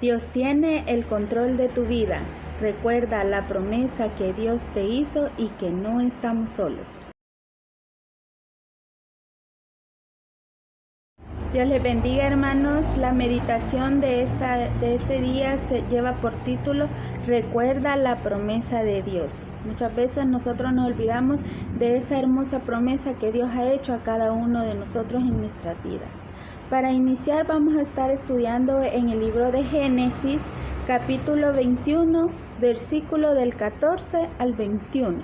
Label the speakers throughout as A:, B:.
A: Dios tiene el control de tu vida. Recuerda la promesa que Dios te hizo y que no estamos solos. Dios les bendiga, hermanos. La meditación de este día se lleva por título Recuerda la promesa de Dios. Muchas veces nosotros nos olvidamos de esa hermosa promesa que Dios ha hecho a cada uno de nosotros en nuestra vida. Para iniciar vamos a estar estudiando en el libro de Génesis, capítulo 21, versículo del 14 al 21.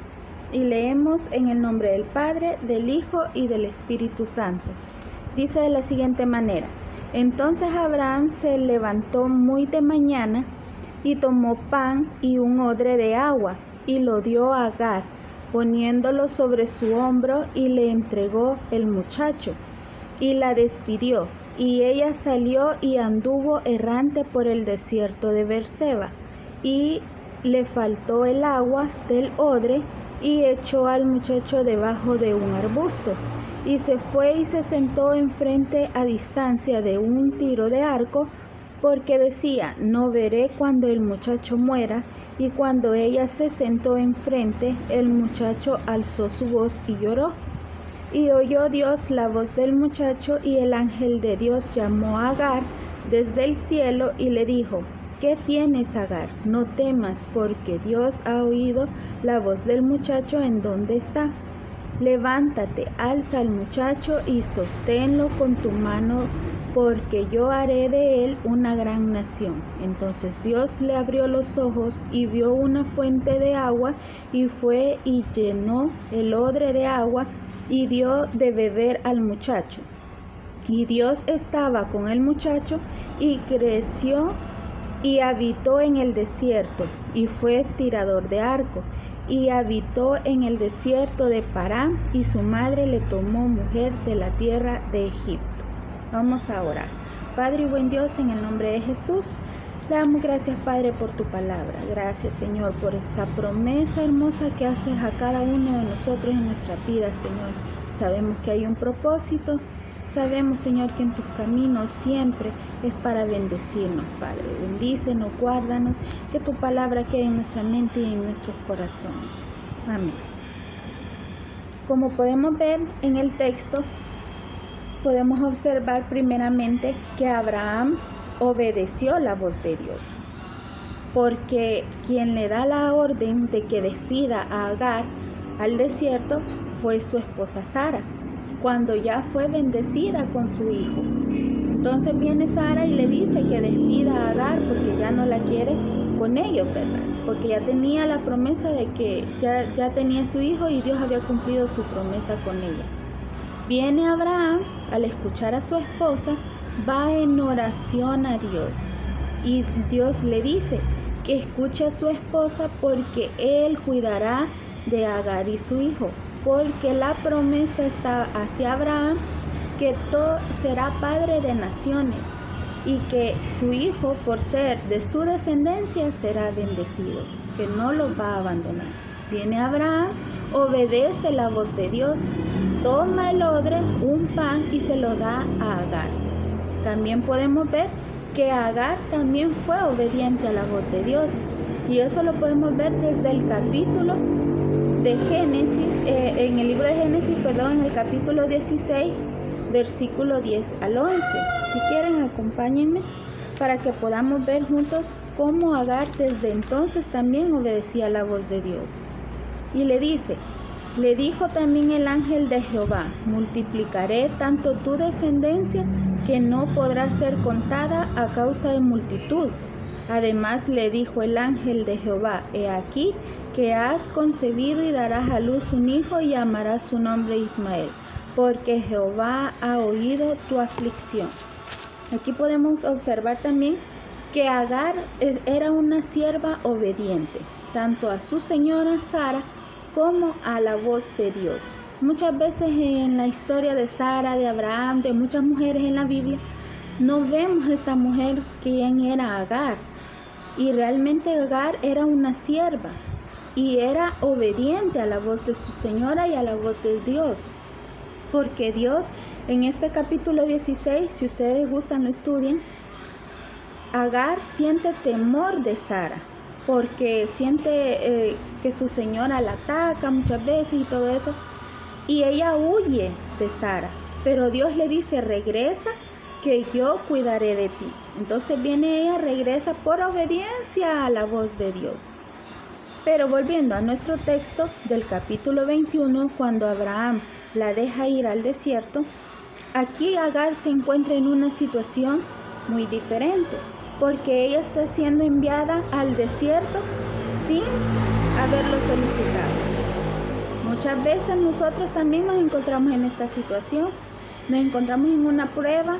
A: Y leemos en el nombre del Padre, del Hijo y del Espíritu Santo. Dice de la siguiente manera: Entonces Abraham se levantó muy de mañana y tomó pan y un odre de agua y lo dio a Agar, poniéndolo sobre su hombro, y le entregó el muchacho y la despidió. Y ella salió y anduvo errante por el desierto de Berseba, y le faltó el agua del odre, y echó al muchacho debajo de un arbusto. Y se fue y se sentó enfrente a distancia de un tiro de arco, porque decía: no veré cuando el muchacho muera. Y cuando ella se sentó enfrente, el muchacho alzó su voz y lloró. Y oyó Dios la voz del muchacho, y el ángel de Dios llamó a Agar desde el cielo y le dijo: ¿Qué tienes, Agar? No temas, porque Dios ha oído la voz del muchacho en donde está. Levántate, alza al muchacho y sosténlo con tu mano, porque yo haré de él una gran nación. Entonces Dios le abrió los ojos y vio una fuente de agua, y fue y llenó el odre de agua y dio de beber al muchacho. Y Dios estaba con el muchacho, y creció y habitó en el desierto, y fue tirador de arco. Y habitó en el desierto de Parán, y su madre le tomó mujer de la tierra de Egipto. Vamos a orar. Padre y buen Dios, en el nombre de Jesús, le damos gracias, Padre, por tu palabra. Gracias, Señor, por esa promesa hermosa que haces a cada uno de nosotros en nuestra vida, Señor. Sabemos que hay un propósito. Sabemos, Señor, que en tus caminos siempre es para bendecirnos, Padre. Bendícenos, guárdanos, que tu palabra quede en nuestra mente y en nuestros corazones. Amén. Como podemos ver en el texto, podemos observar primeramente que Abraham obedeció la voz de Dios, porque quien le da la orden de que despida a Agar al desierto fue su esposa Sara, cuando ya fue bendecida con su hijo. Entonces viene Sara y le dice que despida a Agar porque ya no la quiere con ellos, ¿verdad? Porque ya tenía la promesa de que ya tenía su hijo y Dios había cumplido su promesa con ella. Viene Abraham, al escuchar a su esposa, va en oración a Dios, y Dios le dice que escuche a su esposa porque él cuidará de Agar y su hijo, porque la promesa está hacia Abraham, que todo será padre de naciones, y que su hijo, por ser de su descendencia, será bendecido, que no lo va a abandonar. Viene Abraham, obedece la voz de Dios, toma el odre, un pan, y se lo da a Agar. También podemos ver que Agar también fue obediente a la voz de Dios, y eso lo podemos ver desde el capítulo de Génesis, en el libro de Génesis, en el capítulo 16, versículo 10 al 11. Si quieren, acompáñenme para que podamos ver juntos cómo Agar desde entonces también obedecía la voz de Dios. Y le dijo también el ángel de Jehová: multiplicaré tanto tu descendencia que no podrá ser contada a causa de multitud. Además le dijo el ángel de Jehová: he aquí que has concebido y darás a luz un hijo, y llamarás su nombre Ismael, porque Jehová ha oído tu aflicción. Aquí podemos observar también que Agar era una sierva obediente, tanto a su señora Sara como a la voz de Dios. Muchas veces en la historia de Sara, de Abraham, de muchas mujeres en la Biblia, no vemos a esta mujer quién era Agar. Y realmente Agar era una sierva y era obediente a la voz de su señora y a la voz de Dios. Porque Dios, en este capítulo 16, si ustedes gustan lo estudian, Agar siente temor de Sara, porque siente que su señora la ataca muchas veces y todo eso, y ella huye de Sara, pero Dios le dice, regresa, que yo cuidaré de ti. Entonces viene ella, regresa por obediencia a la voz de Dios. Pero volviendo a nuestro texto del capítulo 21, cuando Abraham la deja ir al desierto, aquí Agar se encuentra en una situación muy diferente, porque ella está siendo enviada al desierto sin haberlo solicitado. Muchas veces nosotros también nos encontramos en esta situación, nos encontramos en una prueba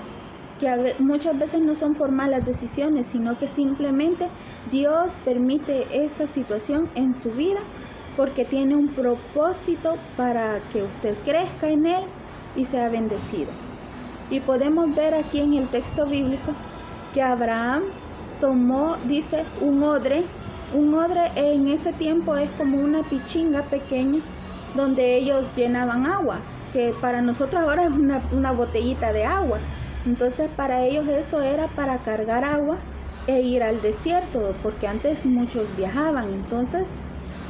A: que muchas veces no son por malas decisiones, sino que simplemente Dios permite esa situación en su vida porque tiene un propósito para que usted crezca en él y sea bendecido. Y podemos ver aquí en el texto bíblico que Abraham tomó, dice, un odre. Un odre en ese tiempo es como una pichinga pequeña donde ellos llenaban agua, que para nosotros ahora es una botellita de agua. Entonces para ellos eso era para cargar agua e ir al desierto, porque antes muchos viajaban. Entonces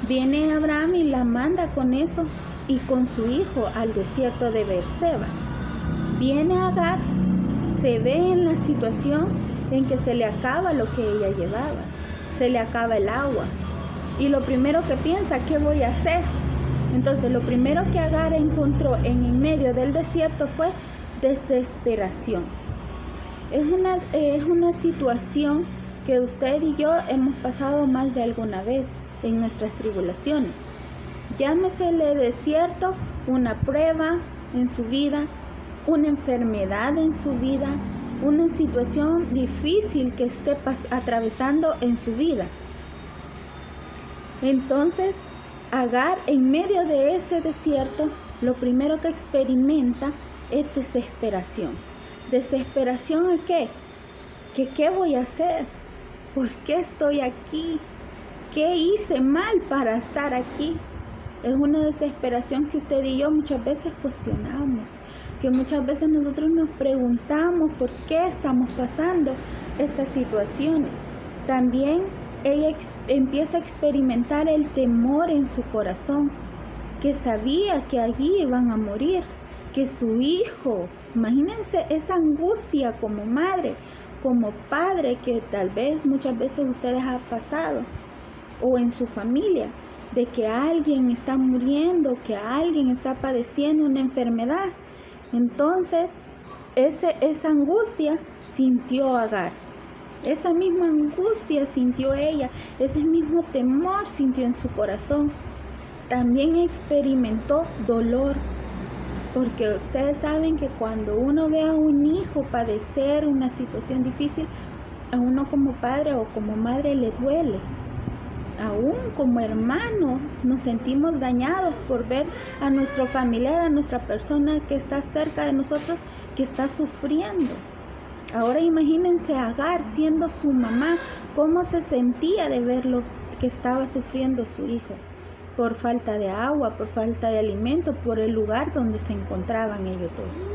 A: viene Abraham y la manda con eso y con su hijo al desierto de Beerseba. Viene Agar, se ve en la situación en que se le acaba lo que ella llevaba, se le acaba el agua. Y lo primero que piensa, ¿qué voy a hacer? Entonces lo primero que Agar encontró en medio del desierto fue desesperación. Es una situación que usted y yo hemos pasado más de alguna vez en nuestras tribulaciones. Llámesele desierto, una prueba en su vida, una enfermedad en su vida, una situación difícil que esté atravesando en su vida. Entonces, Agar, en medio de ese desierto, lo primero que experimenta es desesperación. ¿Desesperación a qué? ¿Qué voy a hacer? ¿Por qué estoy aquí? ¿Qué hice mal para estar aquí? Es una desesperación que usted y yo muchas veces cuestionamos, que muchas veces nosotros nos preguntamos por qué estamos pasando estas situaciones. También ella empieza a experimentar el temor en su corazón, que sabía que allí iban a morir, que su hijo, imagínense esa angustia como madre, como padre, que tal vez muchas veces ustedes han pasado, o en su familia, de que alguien está muriendo, que alguien está padeciendo una enfermedad. Entonces, esa angustia sintió Agar. Esa misma angustia sintió ella, ese mismo temor sintió en su corazón. También experimentó dolor, porque ustedes saben que cuando uno ve a un hijo padecer una situación difícil, a uno como padre o como madre le duele. Aún como hermano nos sentimos dañados por ver a nuestro familiar, a nuestra persona que está cerca de nosotros, que está sufriendo. Ahora imagínense a Agar siendo su mamá, cómo se sentía de ver lo que estaba sufriendo su hijo, por falta de agua, por falta de alimento, por el lugar donde se encontraban ellos dos.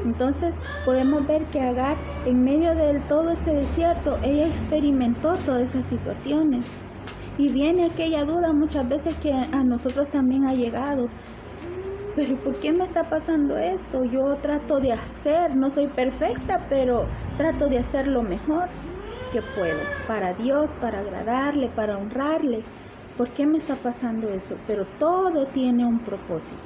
A: Entonces podemos ver que Agar, en medio de todo ese desierto, ella experimentó todas esas situaciones. Y viene aquella duda muchas veces que a nosotros también ha llegado. ¿Pero por qué me está pasando esto? Yo trato de hacer, no soy perfecta, pero trato de hacer lo mejor que puedo para Dios, para agradarle, para honrarle. ¿Por qué me está pasando esto? Pero todo tiene un propósito.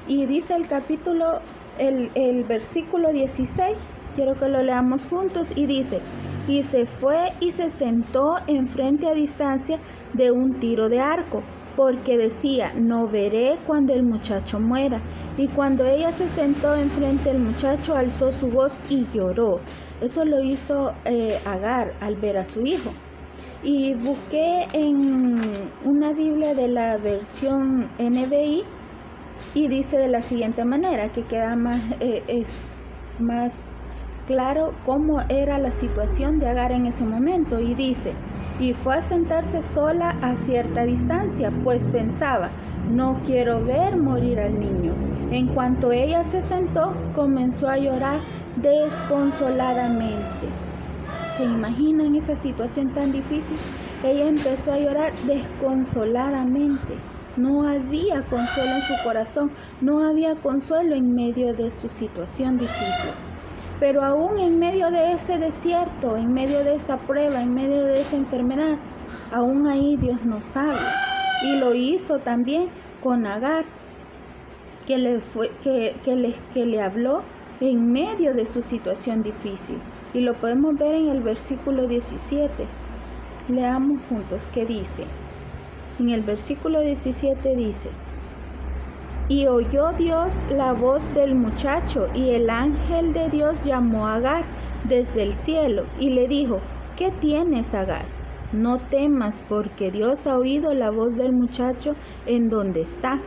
A: Y dice el capítulo, el versículo 16, quiero que lo leamos juntos, y dice: y se fue y se sentó enfrente a distancia de un tiro de arco, porque decía: no veré cuando el muchacho muera. Y cuando ella se sentó enfrente del muchacho, alzó su voz y lloró. Eso lo hizo Agar al ver a su hijo. Y busqué en una Biblia de la versión NBI y dice de la siguiente manera, que queda más claro cómo era la situación de Agar en ese momento. Y dice: y fue a sentarse sola a cierta distancia, pues pensaba: no quiero ver morir al niño. En cuanto ella se sentó, comenzó a llorar desconsoladamente. ¿Se imaginan esa situación tan difícil? Ella empezó a llorar desconsoladamente. No había consuelo en su corazón, no había consuelo en medio de su situación difícil. Pero aún en medio de ese desierto, en medio de esa prueba, en medio de esa enfermedad, aún ahí Dios nos habla. Y lo hizo también con Agar, que le habló en medio de su situación difícil. Y lo podemos ver en el versículo 17. Leamos juntos qué dice. En el versículo 17 dice: y oyó Dios la voz del muchacho, y el ángel de Dios llamó a Agar desde el cielo y le dijo: ¿qué tienes, Agar? No temas, porque Dios ha oído la voz del muchacho en donde está.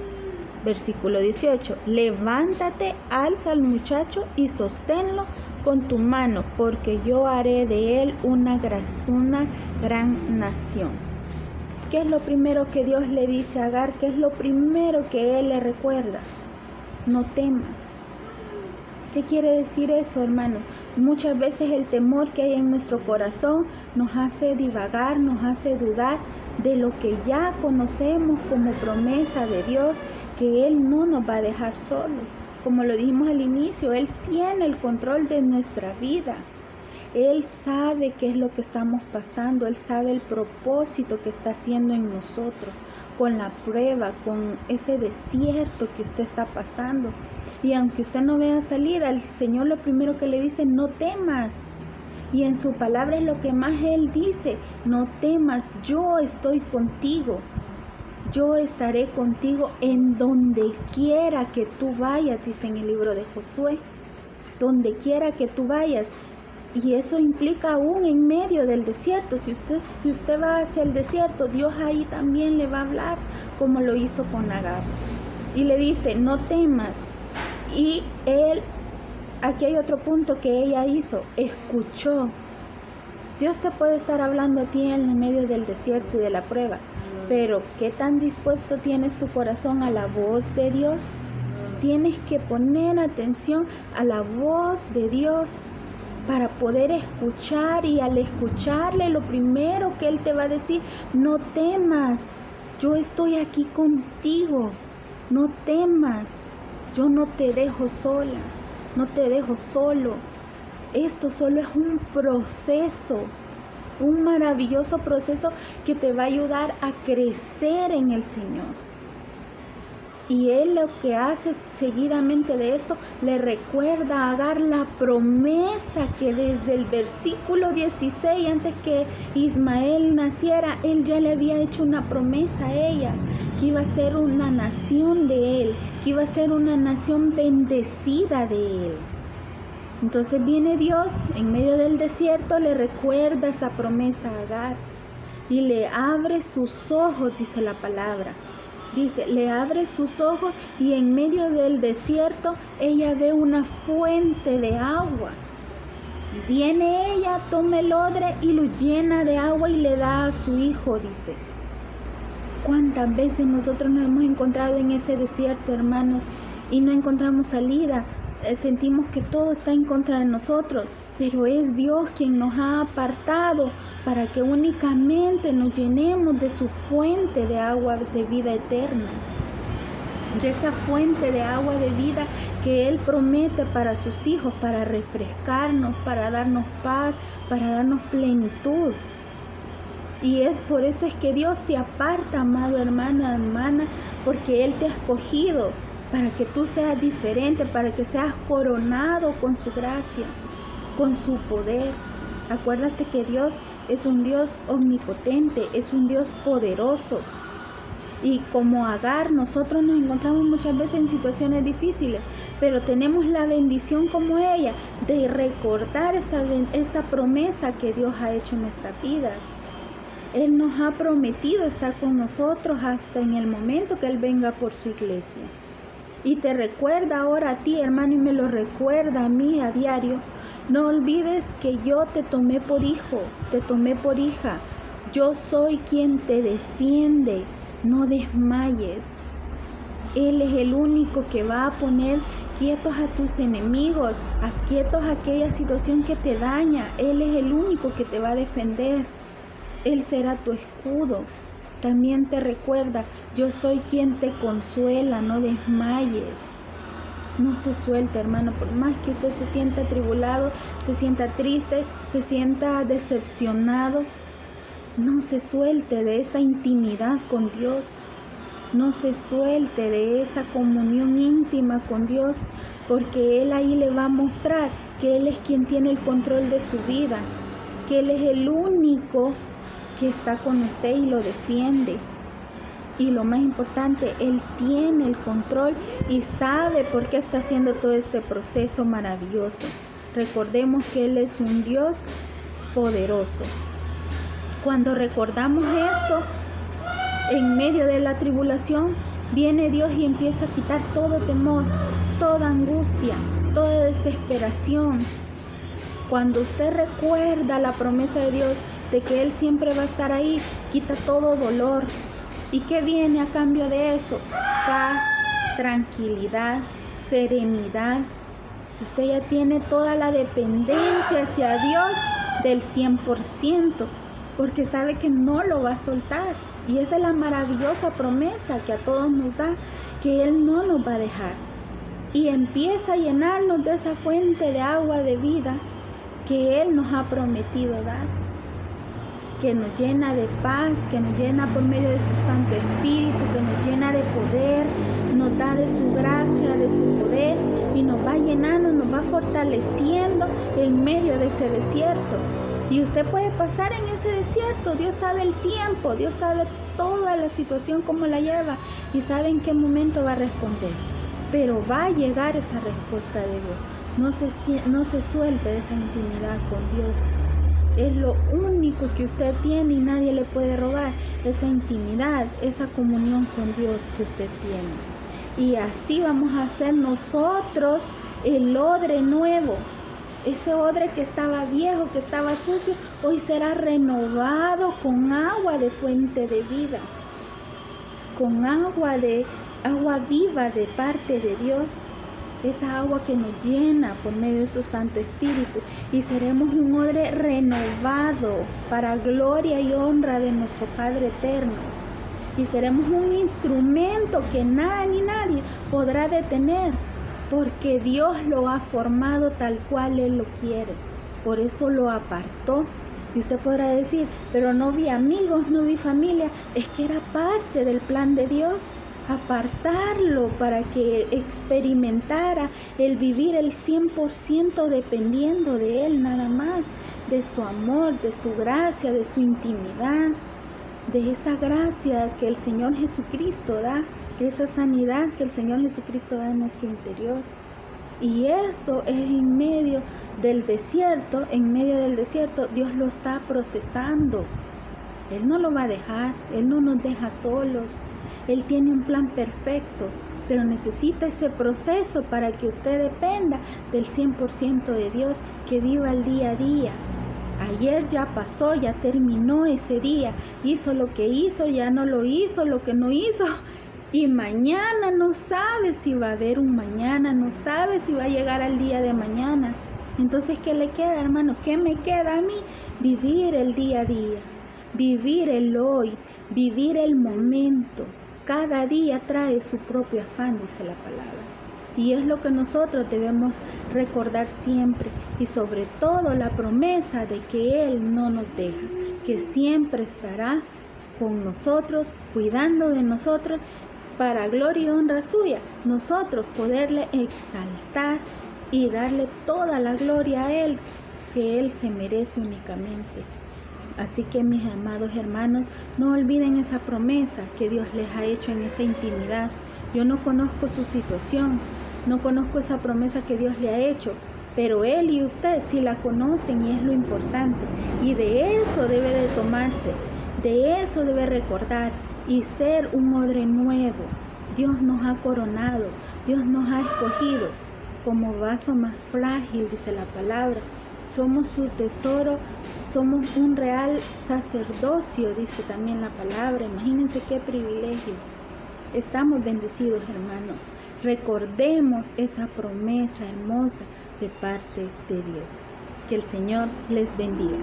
A: Versículo 18: levántate, alza al muchacho y sosténlo con tu mano, porque yo haré de él una gran nación. ¿Qué es lo primero que Dios le dice a Agar? ¿Qué es lo primero que Él le recuerda? No temas. ¿Qué quiere decir eso, hermanos? Muchas veces el temor que hay en nuestro corazón nos hace divagar, nos hace dudar de lo que ya conocemos como promesa de Dios, que Él no nos va a dejar solos. Como lo dijimos al inicio, Él tiene el control de nuestra vida. Él sabe qué es lo que estamos pasando, Él sabe el propósito que está haciendo en nosotros, con la prueba, con ese desierto que usted está pasando. Y aunque usted no vea salida, el Señor lo primero que le dice: no temas. Y en su palabra es lo que más Él dice: no temas, yo estoy contigo. Yo estaré contigo en donde quiera que tú vayas, dice en el libro de Josué. Donde quiera que tú vayas. Y eso implica aún en medio del desierto. Si usted va hacia el desierto, Dios ahí también le va a hablar, como lo hizo con Agar. Y le dice: no temas. Y aquí hay otro punto que ella hizo: escuchó. Dios te puede estar hablando a ti en el medio del desierto y de la prueba, pero ¿qué tan dispuesto tienes tu corazón a la voz de Dios? Tienes que poner atención a la voz de Dios para poder escuchar, y al escucharle lo primero que Él te va a decir: no temas, yo estoy aquí contigo, no temas, yo no te dejo sola, no te dejo solo. Esto solo es un proceso, un maravilloso proceso que te va a ayudar a crecer en el Señor. Y Él lo que hace seguidamente de esto, le recuerda a Agar la promesa que desde el versículo 16, antes que Ismael naciera, Él ya le había hecho una promesa a ella, que iba a ser una nación de Él, que iba a ser una nación bendecida de Él. Entonces viene Dios en medio del desierto, le recuerda esa promesa a Agar y le abre sus ojos, dice la palabra. Dice, le abre sus ojos y en medio del desierto ella ve una fuente de agua. Y viene ella, toma el odre y lo llena de agua y le da a su hijo, dice. ¿Cuántas veces nosotros nos hemos encontrado en ese desierto, hermanos, y no encontramos salida? Sentimos que todo está en contra de nosotros, pero es Dios quien nos ha apartado para que únicamente nos llenemos de su fuente de agua de vida eterna, de esa fuente de agua de vida que Él promete para sus hijos, para refrescarnos, para darnos paz, para darnos plenitud. Y es por eso es que Dios te aparta, amado hermano, hermana, porque Él te ha escogido para que tú seas diferente, para que seas coronado con su gracia, con su poder. Acuérdate que Dios es un Dios omnipotente, es un Dios poderoso. Y como Agar, nosotros nos encontramos muchas veces en situaciones difíciles, pero tenemos la bendición como ella de recordar esa promesa que Dios ha hecho en nuestras vidas. Él nos ha prometido estar con nosotros hasta en el momento que Él venga por su iglesia. Y te recuerda ahora a ti, hermano, y me lo recuerda a mí a diario. No olvides que yo te tomé por hijo, te tomé por hija. Yo soy quien te defiende. No desmayes. Él es el único que va a poner quietos a tus enemigos, quietos a aquella situación que te daña. Él es el único que te va a defender. Él será tu escudo. También te recuerda, yo soy quien te consuela, no desmayes. No se suelte, hermano, por más que usted se sienta atribulado, se sienta triste, se sienta decepcionado, no se suelte de esa intimidad con Dios. No se suelte de esa comunión íntima con Dios, porque Él ahí le va a mostrar que Él es quien tiene el control de su vida, que Él es el único que está con usted y lo defiende. Y lo más importante, Él tiene el control y sabe por qué está haciendo todo este proceso maravilloso. Recordemos que Él es un Dios poderoso. Cuando recordamos esto, en medio de la tribulación, viene Dios y empieza a quitar todo temor, toda angustia, toda desesperación. Cuando usted recuerda la promesa de Dios de que Él siempre va a estar ahí, quita todo dolor. ¿Y qué viene a cambio de eso? Paz, tranquilidad, serenidad. Usted ya tiene toda la dependencia hacia Dios del 100%, porque sabe que no lo va a soltar. Y esa es la maravillosa promesa que a todos nos da, que Él no nos va a dejar. Y empieza a llenarnos de esa fuente de agua de vida que Él nos ha prometido dar, que nos llena de paz, que nos llena por medio de su Santo Espíritu, que nos llena de poder, nos da de su gracia, de su poder, y nos va llenando, nos va fortaleciendo en medio de ese desierto. Y usted puede pasar en ese desierto. Dios sabe el tiempo, Dios sabe toda la situación, cómo la lleva, y sabe en qué momento va a responder. Pero va a llegar esa respuesta de Dios. No se suelte de esa intimidad con Dios. Es lo único que usted tiene y nadie le puede robar, esa intimidad, esa comunión con Dios que usted tiene. Y así vamos a hacer nosotros el odre nuevo. Ese odre que estaba viejo, que estaba sucio, hoy será renovado con agua de fuente de vida, con agua viva de parte de Dios. Esa agua que nos llena por medio de su Santo Espíritu, y seremos un odre renovado para gloria y honra de nuestro Padre eterno, y seremos un instrumento que nada ni nadie podrá detener, porque Dios lo ha formado tal cual Él lo quiere. Por eso lo apartó. Y usted podrá decir, pero no vi amigos, no vi familia. Es que era parte del plan de Dios, apartarlo para que experimentara el vivir el 100% dependiendo de Él nada más, de su amor, de su gracia, de su intimidad, de esa gracia que el Señor Jesucristo da, de esa sanidad que el Señor Jesucristo da en nuestro interior. Y eso es en medio del desierto. Dios lo está procesando. Él no lo va a dejar, Él no nos deja solos. Él tiene un plan perfecto, pero necesita ese proceso para que usted dependa del 100% de Dios, que viva el día a día. Ayer ya pasó, ya terminó ese día, hizo lo que hizo, ya no lo hizo, lo que no hizo, y mañana no sabe si va a haber un mañana, no sabe si va a llegar al día de mañana. Entonces, ¿qué le queda, hermano? ¿Qué me queda a mí? Vivir el día a día, vivir el hoy, vivir el momento. Cada día trae su propio afán, dice la palabra. Y es lo que nosotros debemos recordar siempre, y sobre todo la promesa de que Él no nos deja, que siempre estará con nosotros, cuidando de nosotros, para gloria y honra suya, nosotros poderle exaltar y darle toda la gloria a Él, que Él se merece únicamente. Así que, mis amados hermanos, no olviden esa promesa que Dios les ha hecho en esa intimidad. Yo no conozco su situación, no conozco esa promesa que Dios le ha hecho, pero Él y usted sí la conocen, y es lo importante. Y de eso debe de tomarse, de eso debe recordar y ser un odre nuevo. Dios nos ha coronado, Dios nos ha escogido como vaso más frágil, dice la palabra. Somos su tesoro, somos un real sacerdocio, dice también la palabra. Imagínense qué privilegio. estamos bendecidos, hermano. Recordemos esa promesa hermosa de parte de Dios. Que el Señor les bendiga.